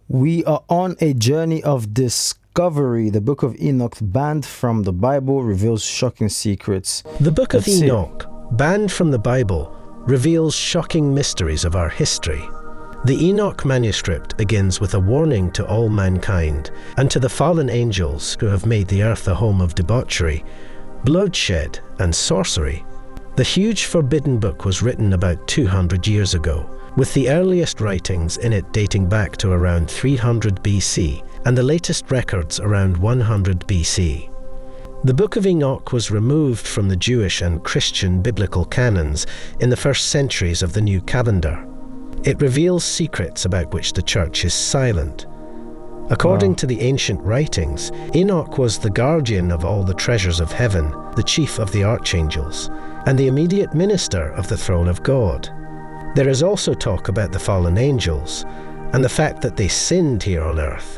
We are on a journey of discovery. The book of Enoch, banned from the Bible, reveals shocking secrets. The book of Enoch, banned from the Bible, reveals shocking mysteries of our history. The Enoch manuscript begins with a warning to all mankind and to the fallen angels who have made the earth a home of debauchery, bloodshed, and sorcery. The huge forbidden book was written about 200 years ago, with the earliest writings in it dating back to around 300 BC and the latest records around 100 BC. The Book of Enoch was removed from the Jewish and Christian biblical canons in the first centuries of the new calendar. It reveals secrets about which the church is silent. According to the ancient writings, Enoch was the guardian of all the treasures of heaven, the chief of the archangels, and the immediate minister of the throne of God. There is also talk about the fallen angels and the fact that they sinned here on earth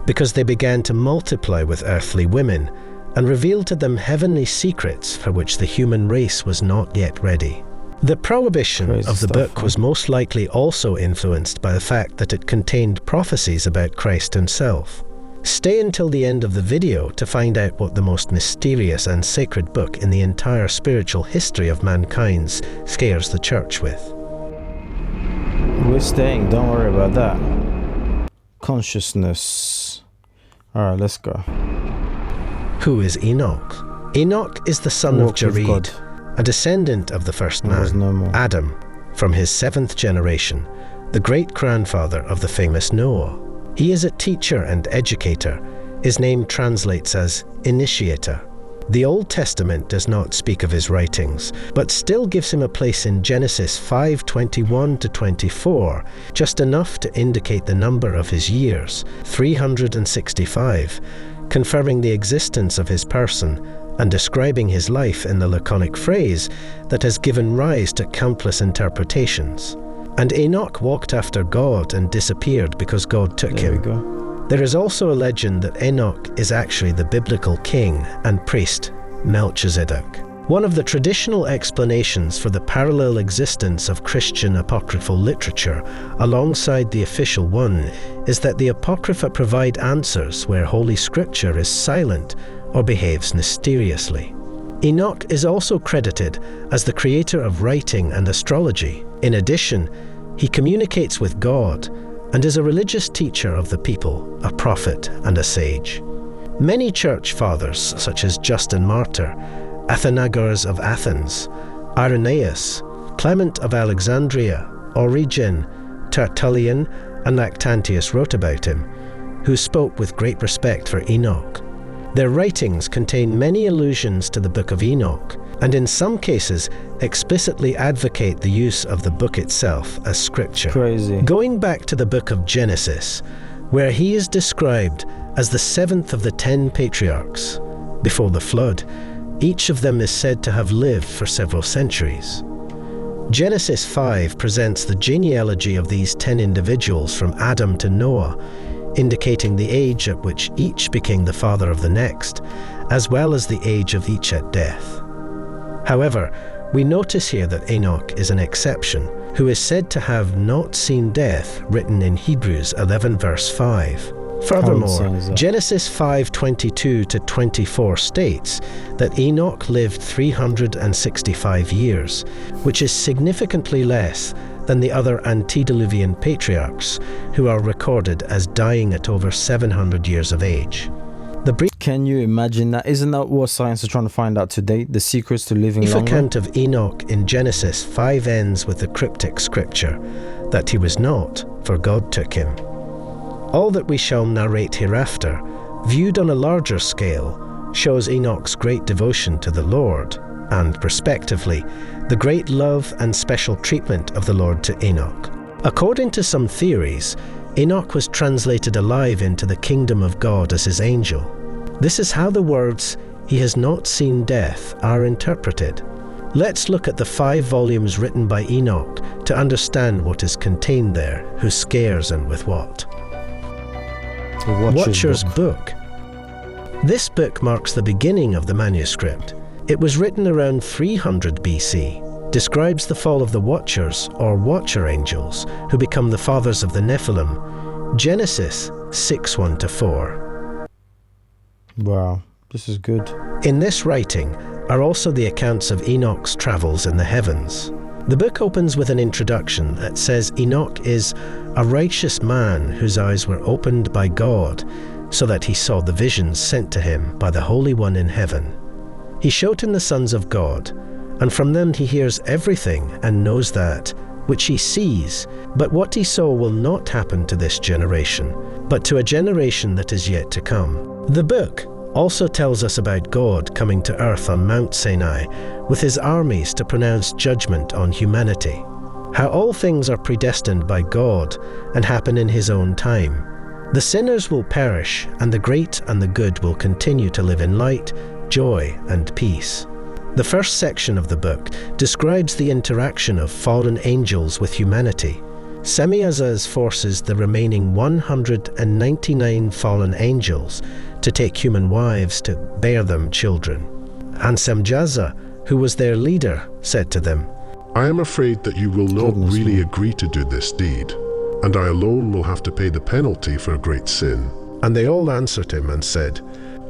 because they began to multiply with earthly women and revealed to them heavenly secrets for which the human race was not yet ready. The prohibition of the book was most likely also influenced by the fact that it contained prophecies about Christ himself. Stay until the end of the video to find out what the most mysterious and sacred book in the entire spiritual history of mankind scares the church with. We're staying, don't worry about that. Consciousness. Alright, let's go. Who is Enoch? Enoch is the son of Jared, a descendant of the first man, Adam, from his seventh generation, the great-grandfather of the famous Noah. He is a teacher and educator. His name translates as initiator. The Old Testament does not speak of his writings, but still gives him a place in Genesis 5:21 to 24, just enough to indicate the number of his years, 365, confirming the existence of his person and describing his life in the laconic phrase that has given rise to countless interpretations. And Enoch walked after God and disappeared because God took him. There is also a legend that Enoch is actually the biblical king and priest Melchizedek. One of the traditional explanations for the parallel existence of Christian apocryphal literature alongside the official one is that the Apocrypha provide answers where Holy Scripture is silent or behaves mysteriously. Enoch is also credited as the creator of writing and astrology. In addition, he communicates with God and is a religious teacher of the people, a prophet and a sage. Many church fathers, such as Justin Martyr, Athenagoras of Athens, Irenaeus, Clement of Alexandria, Origen, Tertullian, and Lactantius wrote about him, who spoke with great respect for Enoch. Their writings contain many allusions to the Book of Enoch, and in some cases explicitly advocate the use of the book itself as scripture. Crazy. Going back to the book of Genesis, where he is described as the seventh of the 10 patriarchs before the flood, each of them is said to have lived for several centuries. Genesis 5 presents the genealogy of these 10 individuals from Adam to Noah, indicating the age at which each became the father of the next, as well as the age of each at death. However, we notice here that Enoch is an exception, who is said to have not seen death, written in Hebrews 11 verse 5. Furthermore, Genesis 5:22 to 24 states that Enoch lived 365 years, which is significantly less than the other antediluvian patriarchs, who are recorded as dying at over 700 years of age. Can you imagine that? Isn't that what science is trying to find out today? The secrets to living longer? The account of Enoch in Genesis 5 ends with the cryptic scripture that he was not, for God took him. All that we shall narrate hereafter, viewed on a larger scale, shows Enoch's great devotion to the Lord, and, respectively, the great love and special treatment of the Lord to Enoch. According to some theories, Enoch was translated alive into the kingdom of God as his angel. This is how the words, "he has not seen death," are interpreted. Let's look at the 5 volumes written by Enoch to understand what is contained there, who scares and with what. Watcher's Book. This book marks the beginning of the manuscript. It was written around 300 BC, describes the fall of the Watchers, or Watcher angels, who become the fathers of the Nephilim, Genesis 6:1-4. Wow, this is good. In this writing are also the accounts of Enoch's travels in the heavens. The book opens with an introduction that says Enoch is a righteous man whose eyes were opened by God, so that he saw the visions sent to him by the Holy One in heaven. He showed him the sons of God, and from them he hears everything and knows that which he sees. But what he saw will not happen to this generation, but to a generation that is yet to come. The book also tells us about God coming to earth on Mount Sinai with his armies to pronounce judgment on humanity, how all things are predestined by God and happen in his own time. The sinners will perish, and the great and the good will continue to live in light, joy, and peace. The first section of the book describes the interaction of fallen angels with humanity. Semiramis forces the remaining 199 fallen angels to take human wives to bear them children. And Semiramis, who was their leader, said to them, I am afraid that you will not really agree to do this deed, and I alone will have to pay the penalty for a great sin. And they all answered him and said,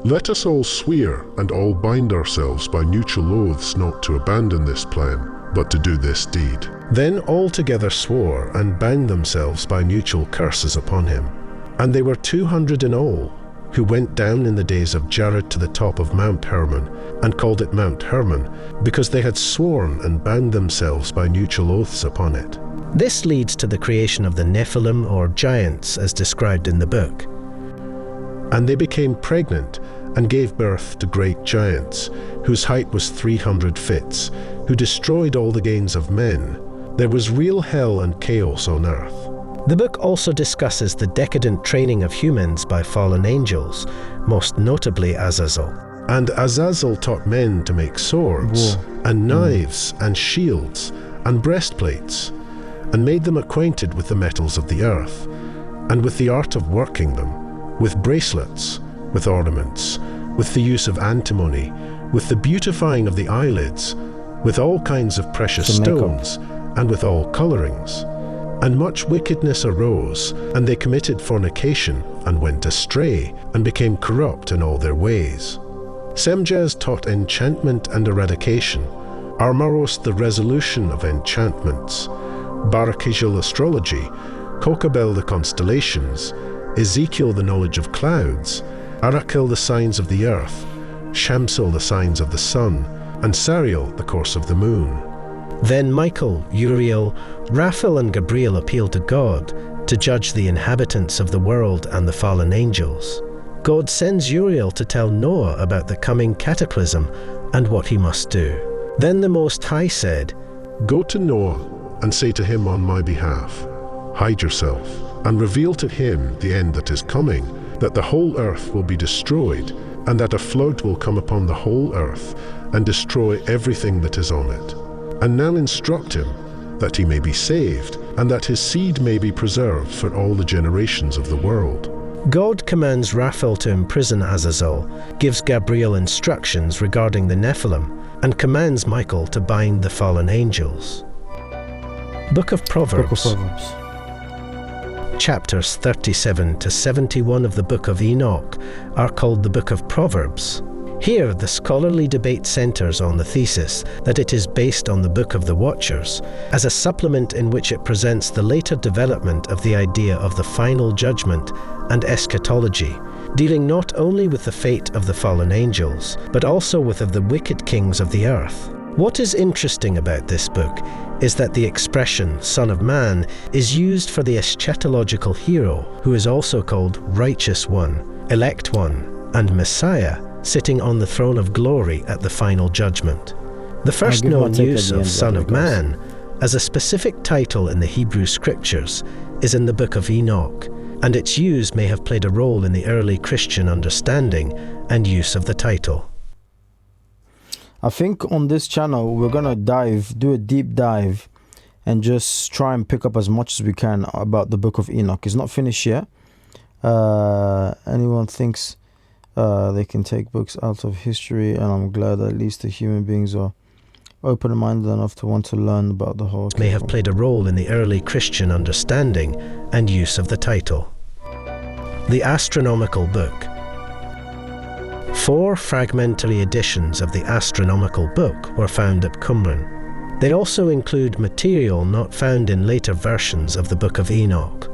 Let us all swear and all bind ourselves by mutual oaths not to abandon this plan, but to do this deed. Then all together swore and bound themselves by mutual curses upon him. And they were 200 in all, who went down in the days of Jared to the top of Mount Hermon, and called it Mount Hermon, because they had sworn and bound themselves by mutual oaths upon it. This leads to the creation of the Nephilim, or giants, as described in the book. And they became pregnant and gave birth to great giants, whose height was 300 fits, who destroyed all the gains of men. There was real hell and chaos on earth. The book also discusses the decadent training of humans by fallen angels, most notably Azazel. And Azazel taught men to make swords, and knives, and shields, and breastplates, and made them acquainted with the metals of the earth, and with the art of working them, with bracelets, with ornaments, with the use of antimony, with the beautifying of the eyelids, with all kinds of precious stones, and with all colorings. And much wickedness arose, and they committed fornication, and went astray, and became corrupt in all their ways. Semiramis taught enchantment and eradication, Armaros the resolution of enchantments, Barakijal astrology, Kokabel the constellations, Ezekiel the knowledge of clouds, Arakil the signs of the earth, Shamsil the signs of the sun, and Sariel the course of the moon. Then Michael, Uriel, Raphael and Gabriel appealed to God to judge the inhabitants of the world and the fallen angels. God sends Uriel to tell Noah about the coming cataclysm and what he must do. Then the Most High said, Go to Noah and say to him on my behalf, Hide yourself, and reveal to him the end that is coming, that the whole earth will be destroyed, and that a flood will come upon the whole earth and destroy everything that is on it. And now instruct him, that he may be saved, and that his seed may be preserved for all the generations of the world. God commands Raphael to imprison Azazel, gives Gabriel instructions regarding the Nephilim, and commands Michael to bind the fallen angels. Book of Proverbs. Chapters 37 to 71 of the Book of Enoch are called the Book of Proverbs. Here, the scholarly debate centers on the thesis that it is based on the Book of the Watchers, as a supplement in which it presents the later development of the idea of the final judgment and eschatology, dealing not only with the fate of the fallen angels, but also with of the wicked kings of the earth. What is interesting about this book is that the expression Son of Man is used for the eschatological hero, who is also called Righteous One, Elect One, and Messiah, sitting on the throne of glory at the final judgment. The first known use of Son of Man as a specific title in the Hebrew Scriptures is in the Book of Enoch, and its use may have played a role in the early Christian understanding and use of the title. I think on this channel we're gonna do a deep dive, and just try and pick up as much as we can about the Book of Enoch. It's not finished yet. Anyone thinks they can take books out of history, and I'm glad at least the human beings are open-minded enough to want to learn about the whole. May have played a role in the early Christian understanding and use of the title. the Astronomical Book. 4 fragmentary editions of the Astronomical Book were found at Qumran. They also include material not found in later versions of the Book of Enoch.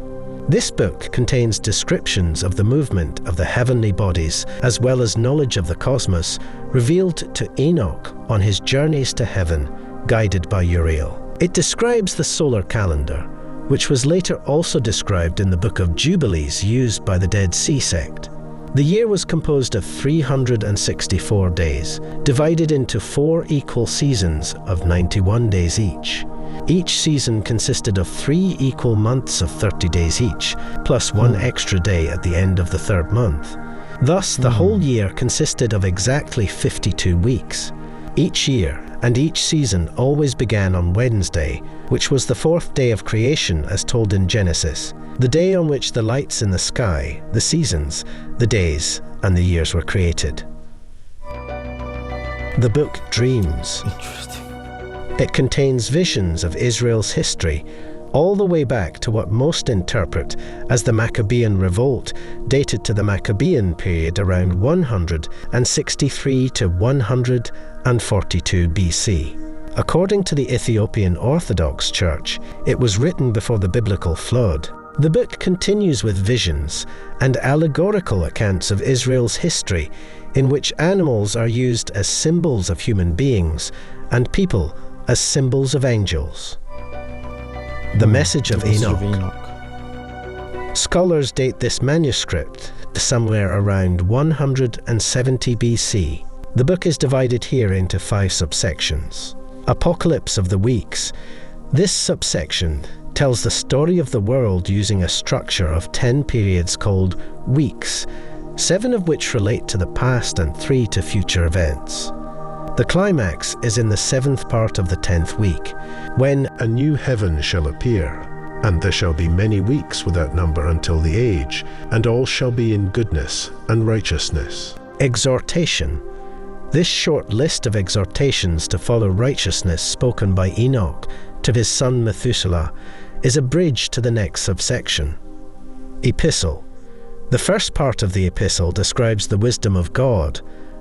This book contains descriptions of the movement of the heavenly bodies as well as knowledge of the cosmos revealed to Enoch on his journeys to heaven, guided by Uriel. It describes the solar calendar, which was later also described in the Book of Jubilees used by the Dead Sea sect. The year was composed of 364 days, divided into 4 equal seasons of 91 days each. Each season consisted of 3 equal months of 30 days each, plus 1 extra day at the end of the 3rd month. Thus, the whole year consisted of exactly 52 weeks. Each year and each season always began on Wednesday, which was the 4th day of creation as told in Genesis, the day on which the lights in the sky, the seasons, the days, and the years were created. The book Dreams. Interesting. It contains visions of Israel's history, all the way back to what most interpret as the Maccabean Revolt, dated to the Maccabean period around 163 to 142 BC. According to the Ethiopian Orthodox Church, it was written before the biblical flood. The book continues with visions and allegorical accounts of Israel's history, in which animals are used as symbols of human beings and people as symbols of angels. The Message of Enoch. Scholars date this manuscript to somewhere around 170 BC. The book is divided here into 5 subsections. Apocalypse of the Weeks. This subsection tells the story of the world using a structure of 10 periods called weeks, 7 of which relate to the past and 3 to future events. The climax is in the 7th part of the 10th week, when a new heaven shall appear, and there shall be many weeks without number until the age, and all shall be in goodness and righteousness. Exhortation. This short list of exhortations to follow righteousness spoken by Enoch to his son Methuselah is a bridge to the next subsection. Epistle. The first part of the epistle describes the wisdom of God,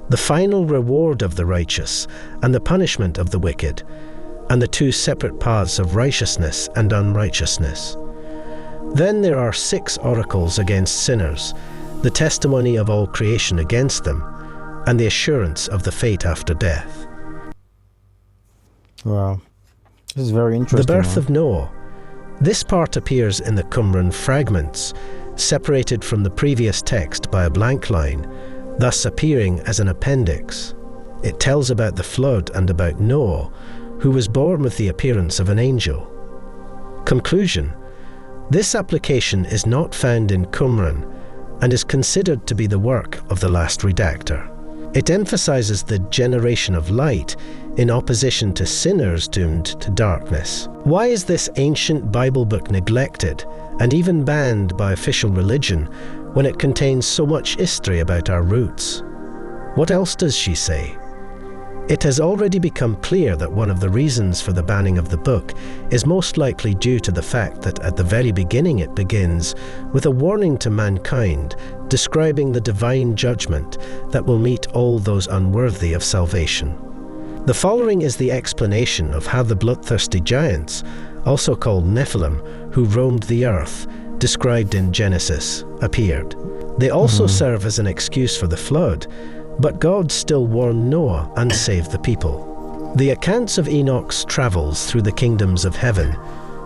the final reward of the righteous, and the punishment of the wicked, and the 2 separate paths of righteousness and unrighteousness. Then there are 6 oracles against sinners, the testimony of all creation against them, and the assurance of the fate after death. Wow. This is very interesting. The birth of Noah. This part appears in the Qumran fragments, separated from the previous text by a blank line, thus appearing as an appendix. It tells about the flood and about Noah, who was born with the appearance of an angel. Conclusion. This application is not found in Qumran and is considered to be the work of the last redactor. It emphasizes the generation of light in opposition to sinners doomed to darkness. Why is this ancient Bible book neglected and even banned by official religion when it contains so much history about our roots? What else does she say? It has already become clear that one of the reasons for the banning of the book is most likely due to the fact that at the very beginning it begins with a warning to mankind describing the divine judgment that will meet all those unworthy of salvation. The following is the explanation of how the bloodthirsty giants, also called Nephilim, who roamed the earth, described in Genesis, appeared. They also serve as an excuse for the flood, but God still warned Noah and saved the people. The accounts of Enoch's travels through the kingdoms of heaven,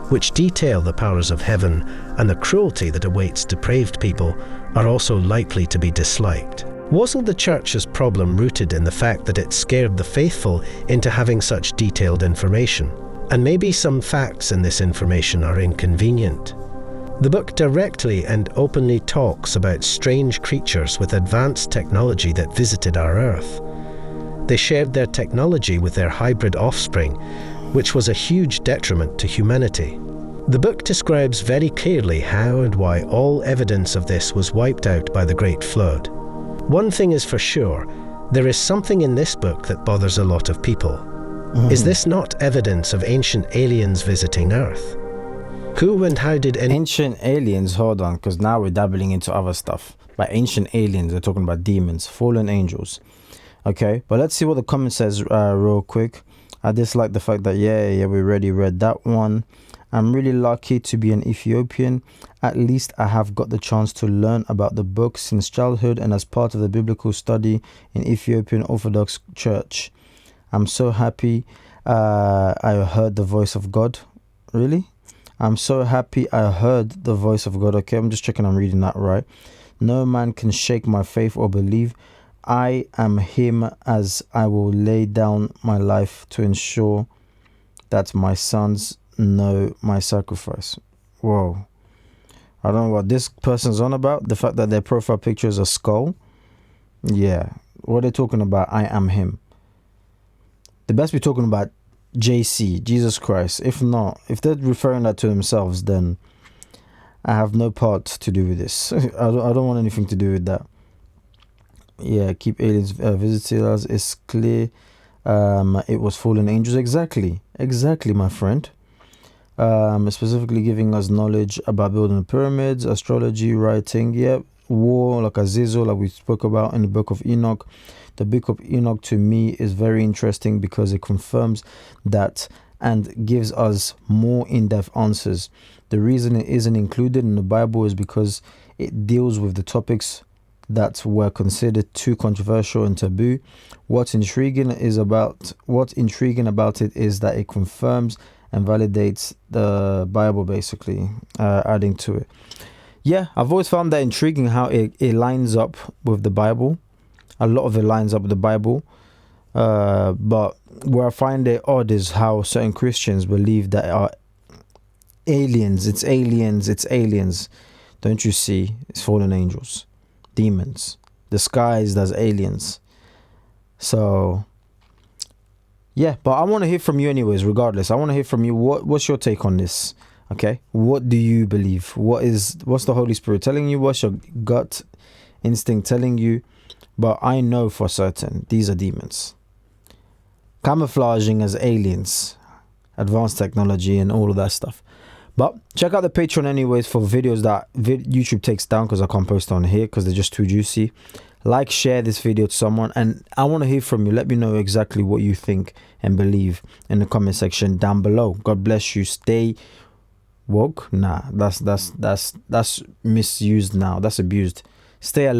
which detail the powers of heaven and the cruelty that awaits depraved people, are also likely to be disliked. Wasn't the church's problem rooted in the fact that it scared the faithful into having such detailed information? And maybe some facts in this information are inconvenient. The book directly and openly talks about strange creatures with advanced technology that visited our Earth. They shared their technology with their hybrid offspring, which was a huge detriment to humanity. The book describes very clearly how and why all evidence of this was wiped out by the Great Flood. One thing is for sure, there is something in this book that bothers a lot of people. Is this not evidence of ancient aliens visiting Earth? Who and how did ancient aliens? Hold on, because now we're dabbling into other stuff. By ancient aliens, they're talking about demons, fallen angels. Okay, but let's see what the comment says real quick. I dislike the fact that yeah, we already read that one. I'm really lucky to be an Ethiopian. At least I have got the chance to learn about the book since childhood and as part of the biblical study in Ethiopian Orthodox Church. I'm so happy I heard the voice of God. Really? I'm so happy I heard the voice of God. Okay, I'm just checking I'm reading that right. No man can shake my faith or believe I am him, as I will lay down my life to ensure that my sons know my sacrifice. Whoa. I don't know what this person's on about. The fact that their profile picture is a skull. Yeah. What they're talking about, I am him. They best be talking about JC, Jesus Christ. If not, if they're referring that to themselves, then I have no part to do with this. I don't want anything to do with that. Yeah, keep aliens visiting us. It's clear it was fallen angels. Exactly, my friend. Specifically giving us knowledge about building the pyramids, astrology, writing, war, like Azizel, like we spoke about in the book of Enoch. The book of Enoch to me is very interesting because it confirms that and gives us more in-depth answers. The reason it isn't included in the Bible is because it deals with the topics that were considered too controversial and taboo. What's intriguing about it is that it confirms and validates the Bible, basically, adding to it. Yeah, I've always found that intriguing how it lines up with the Bible. A lot of it lines up with the Bible. But where I find it odd is how certain Christians believe that are aliens. It's aliens. Don't you see? It's fallen angels, demons, disguised as aliens. So yeah, but I want to hear from you anyways, regardless. I want to hear from you. What's your take on this? Okay, what do you believe? What's the Holy Spirit telling you? What's your gut instinct telling you? But I know for certain these are demons camouflaging as aliens, advanced technology and all of that stuff. But check out the Patreon anyways for videos that YouTube takes down because I can't post on here because they're just too juicy. Like, share this video to someone, and I want to hear from you. Let me know exactly what you think and believe in the comment section down below. God bless you. Stay woke. Nah, that's misused now. That's abused. Stay alive.